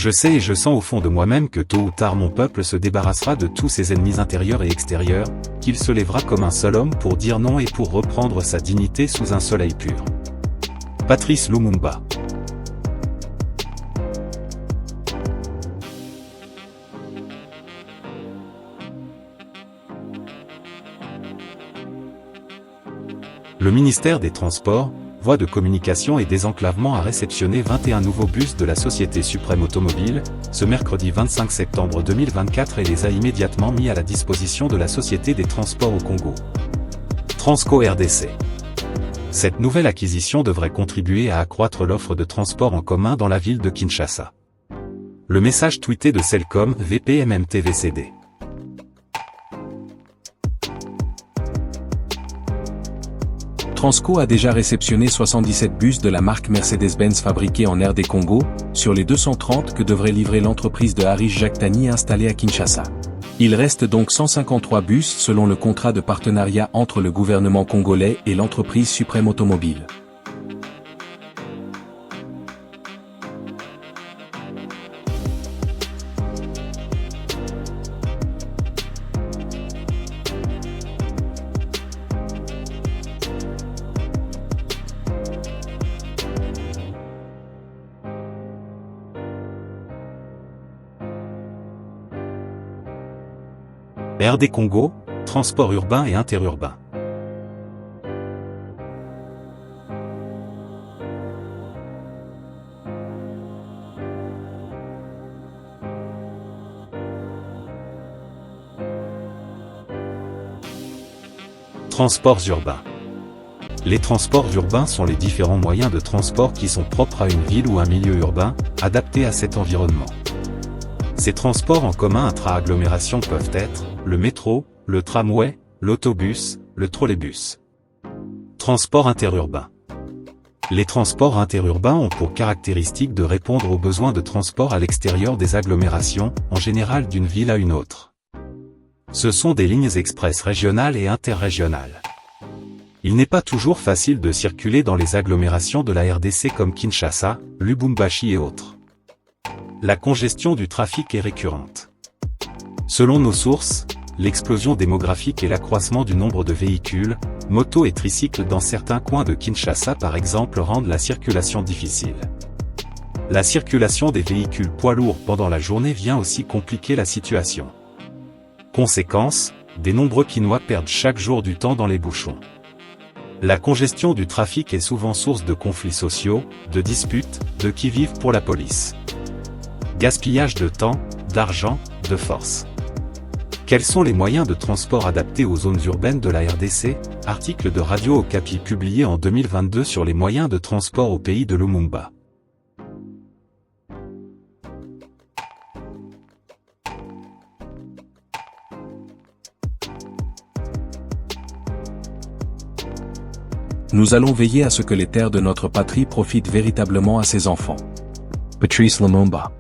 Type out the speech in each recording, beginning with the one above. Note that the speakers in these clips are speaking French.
Je sais et je sens au fond de moi-même que tôt ou tard mon peuple se débarrassera de tous ses ennemis intérieurs et extérieurs, qu'il se lèvera comme un seul homme pour dire non et pour reprendre sa dignité sous un soleil pur. Patrice Lumumba. Le ministère des Transports, Voies de communication et désenclavement a réceptionné 21 nouveaux bus de la Société Suprême Automobile, ce mercredi 25 septembre 2024 et les a immédiatement mis à la disposition de la Société des Transports au Congo. Transco RDC. Cette nouvelle acquisition devrait contribuer à accroître l'offre de transport en commun dans la ville de Kinshasa. Le message tweeté de Celcom VPMMTVCD. Transco a déjà réceptionné 77 bus de la marque Mercedes-Benz fabriqués en RD Congo, sur les 230 que devrait livrer l'entreprise de Harish Jaktani installée à Kinshasa. Il reste donc 153 bus selon le contrat de partenariat entre le gouvernement congolais et l'entreprise Suprême Automobile. RD Congo, transport urbain et interurbain. Transports urbains. Les transports urbains sont les différents moyens de transport qui sont propres à une ville ou un milieu urbain, adaptés à cet environnement. Ces transports en commun intra-agglomération peuvent être le métro, le tramway, l'autobus, le trolleybus. Transports interurbains. Les transports interurbains ont pour caractéristique de répondre aux besoins de transport à l'extérieur des agglomérations, en général d'une ville à une autre. Ce sont des lignes express régionales et interrégionales. Il n'est pas toujours facile de circuler dans les agglomérations de la RDC comme Kinshasa, Lubumbashi et autres. La congestion du trafic est récurrente. Selon nos sources, l'explosion démographique et l'accroissement du nombre de véhicules, motos et tricycles dans certains coins de Kinshasa par exemple rendent la circulation difficile. La circulation des véhicules poids lourds pendant la journée vient aussi compliquer la situation. Conséquence, des nombreux Kinois perdent chaque jour du temps dans les bouchons. La congestion du trafic est souvent source de conflits sociaux, de disputes, de qui-vive pour la police. Gaspillage de temps, d'argent, de force. Quels sont les moyens de transport adaptés aux zones urbaines de la RDC? Article de Radio Okapi publié en 2022 sur les moyens de transport au pays de Lumumba. Nous allons veiller à ce que les terres de notre patrie profitent véritablement à ses enfants. Patrice Lumumba.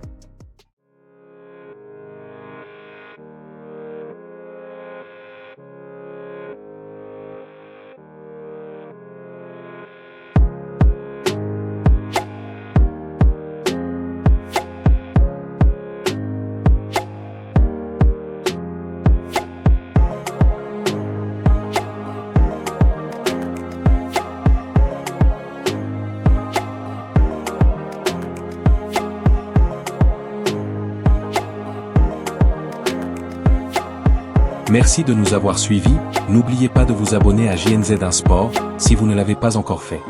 Merci de nous avoir suivis, n'oubliez pas de vous abonner à JNZ1 Sport, si vous ne l'avez pas encore fait.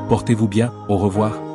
Portez-vous bien, au revoir.